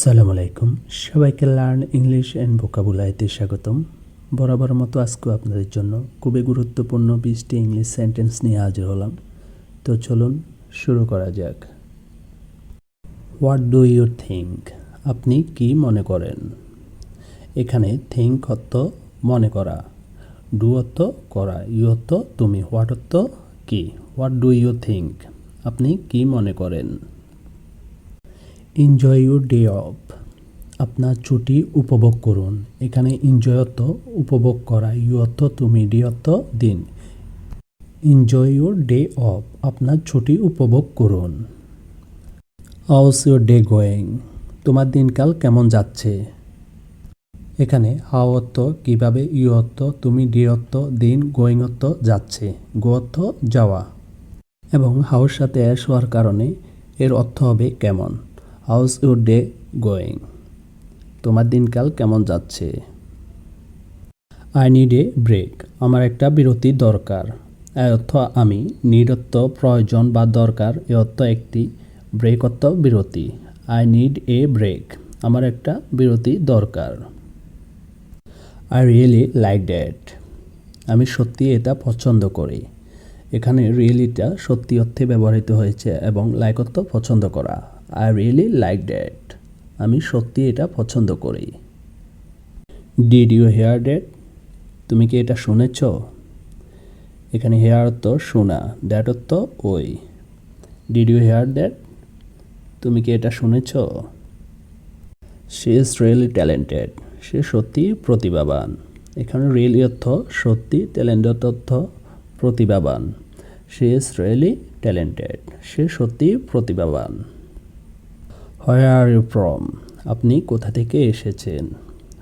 আসসালামু আলাইকুম, সবাইকে লার্ন ইংলিশ অ্যান্ড ভোকাবুলারিতে স্বাগতম। বরাবর মতো আজকেও আপনাদের জন্য খুবই গুরুত্বপূর্ণ 20টি ইংলিশ সেন্টেন্স নিয়ে হাজির হলাম। তো চলুন শুরু করা যাক। What do you think? আপনি কি মনে করেন? এখানে থিঙ্ক অর্থ মনে করা, ডু অর্থ করা, ইউ অর্থ তুমি, হোয়াট অর্থ কি। What do you think? আপনি কি মনে করেন? Enjoy your day off. আপনার ছুটি উপভোগ করুন। এখানে এনজয় অর্থ উপভোগ করা, ইউ অর্থ তুমি, ডে অর্থ দিন। এনজয় ইউর ডে অফ, আপনার ছুটি উপভোগ করুন। House your day going? তোমার দিনকাল কেমন যাচ্ছে? এখানে হাউ অর্থ কীভাবে, ইউ অর্থ তুমি, ডে অর্থ দিন, গোয়িং অর্থ যাচ্ছে, গো অর্থ যাওয়া। এবং হাউস সাথে অ্যাশ হওয়ার কারণে এর অর্থ হবে কেমন। How's your day going? তোমার দিনকাল কেমন যাচ্ছে? I need a break. আমার একটা বিরতি দরকার। এ অর্থ আমি, নিড অর্থ প্রয়োজন বা দরকার, এ অর্থ একটি, ব্রেক অর্থ বিরতি। আই নিড এ ব্রেক, আমার একটা বিরতি দরকার। I really like that. আমি সত্যি এটা পছন্দ করি। এখানে রিয়েলিটা সত্যি অর্থে ব্যবহৃত হয়েছে এবং লাইক অর্থ পছন্দ করা। আই রিয়েলি লাইক দ্যাট, আমি সত্যি এটা পছন্দ করি। Did you hear that? তুমি কি এটা শুনেছ? এখানে হেয়ার অর্থ শোনা, দ্যাট অর্থ ওই। Did you hear that? তুমি কি এটা শুনেছ? She is really talented. সে সত্যি প্রতিভাবান। এখানে রিয়েলি অর্থ সত্যি, ট্যালেন্টেড অর্থ প্রতিভাবান। শি ইজ রিয়েলি ট্যালেন্টেড, সে সত্যি প্রতিভাবান। Where are you from? আপনি কোথা থেকে এসেছেন?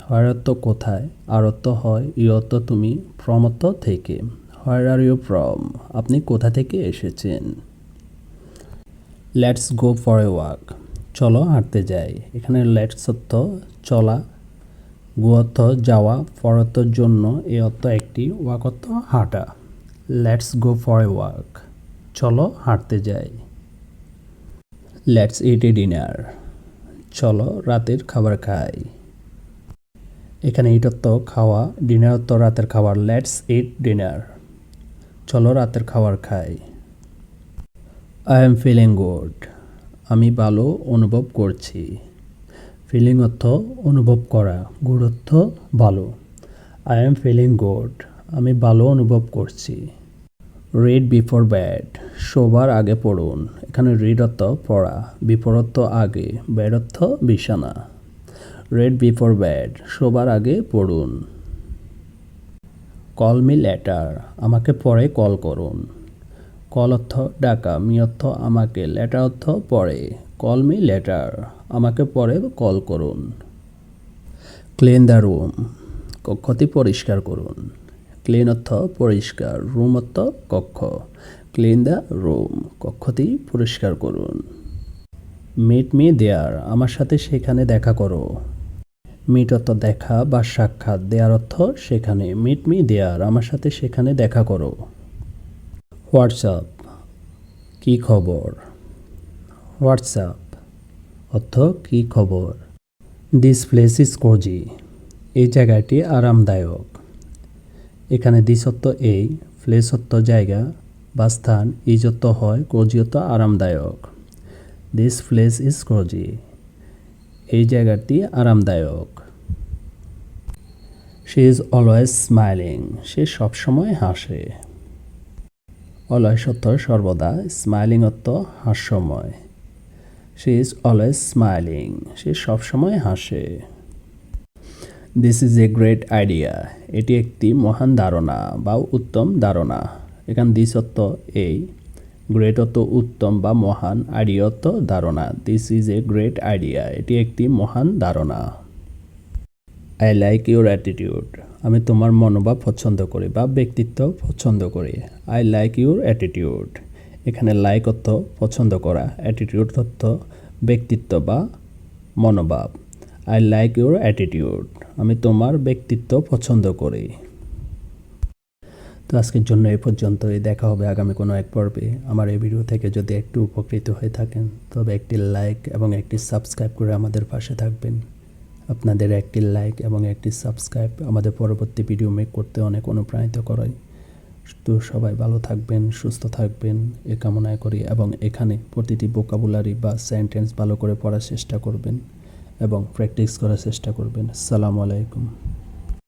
হোয়ার অর্থ কোথায়, আর অর্থ হয়, ইউ অর্থ তুমি, ফ্রম অর্থ থেকে। হোয়ার আর ইউ ফ্রম? আপনি কোথা থেকে এসেছেন? Let's go for a walk. চলো হাঁটতে যাই। এখানে লেটস অর্থ চলা, গো অর্থ যাওয়া, ফর অর্থ জন্য, এ অর্থ একটি, ওয়াক অর্থ হাঁটা। Let's go for a walk, চলো হাঁটতে যাই। Let's eat A dinner. চলো রাতের খাবার খাই। এখানে ইট অর্থ খাওয়া, ডিনার অর্থ রাতের খাবার। লেটস ইট ডিনার, চলো রাতের খাবার খাই। I am feeling good. আমি ভালো অনুভব করছি। ফিলিং অর্থ অনুভব করা, গুড অর্থ ভালো। আই এম ফিলিং গুড, আমি ভালো অনুভব করছি। Read before bad. শোবার আগে পড়ুন। এখানে রিড অর্থ পড়া, বিফোর অর্থ আগে, ব্যাড অর্থ বিছানা। রিড বিফোর ব্যাড, শোবার আগে পড়ুন। Call me letter. আমাকে পরে কল করুন। কল অর্থ ডাকা, মি অর্থ আমাকে, লেটার অর্থ পরে। কল মি লেটার, আমাকে পরে কল করুন। Clean the room. কক্ষটি পরিষ্কার করুন। ক্লিন অর্থ পরিষ্কার, রুম অর্থ কক্ষ। ক্লিন দ্য রুম, কক্ষটি পরিষ্কার করুন। Meet me there. আমার সাথে সেখানে দেখা করো। মিট অর্থ দেখা বা সাক্ষাৎ, দেয়ার অর্থ সেখানে। মিট মি দেয়ার, আমার সাথে সেখানে দেখা করো। হোয়াটসঅ্যাপ, কী খবর। হোয়াটসঅ্যাপ অর্থ কী খবর। This place is cosy. এই জায়গাটি আরামদায়ক। এখানে দিস অর্থ এই, প্লেস অর্থ জায়গা বা স্থান, ইজ অর্থ হয়, কোজি অর্থ আরামদায়ক। দিস প্লেস ইজ কোজি, এই জায়গাটি আরামদায়ক। She is always smiling. সে সবসময় হাসে। অলওয়েজ অর্থ সর্বদা, স্মাইলিং অর্থ হাস্যময়। শি ইজ অলওয়েজ স্মাইলিং, সে সবসময় হাসে। This is a great idea. এটি একটি মহান ধারণা বা উত্তম ধারণা। এখানে দিস অর্থ এই, গ্রেট অর্থ উত্তম বা মহান, আইডিয়া অর্থ ধারণা। This is a great idea, এটি একটি মহান ধারণা। I like your attitude. আমি তোমার মনোভাব পছন্দ করি বা ব্যক্তিত্ব পছন্দ করি। I like your attitude. এখানে লাইক অর্থ পছন্দ করা, অ্যাটিটিউড অর্থ ব্যক্তিত্ব বা মনোভাব। আই লাইক ইউর অ্যাটিটিউড, আমি তোমার ব্যক্তিত্ব পছন্দ করি। তো আজকের জন্য এই পর্যন্তই। দেখা হবে আগামী কোনো এক পর্বে। আমার এই ভিডিও থেকে যদি একটু উপকৃত হয়ে থাকেন তবে একটি লাইক এবং একটি সাবস্ক্রাইব করে আমাদের পাশে থাকবেন। আপনাদের একটি লাইক এবং একটি সাবস্ক্রাইব আমাদের পরবর্তী ভিডিও মেক করতে অনেক অনুপ্রাণিত করে। তো সবাই ভালো থাকবেন, সুস্থ থাকবেন এ কামনায় করি, এবং এখানে প্রতিটি ভোকাবুলারি বা সেন্টেন্স ভালো করে পড়ার চেষ্টা করবেন এবং প্র্যাকটিস করার চেষ্টা করবেন। আসসালামু আলাইকুম।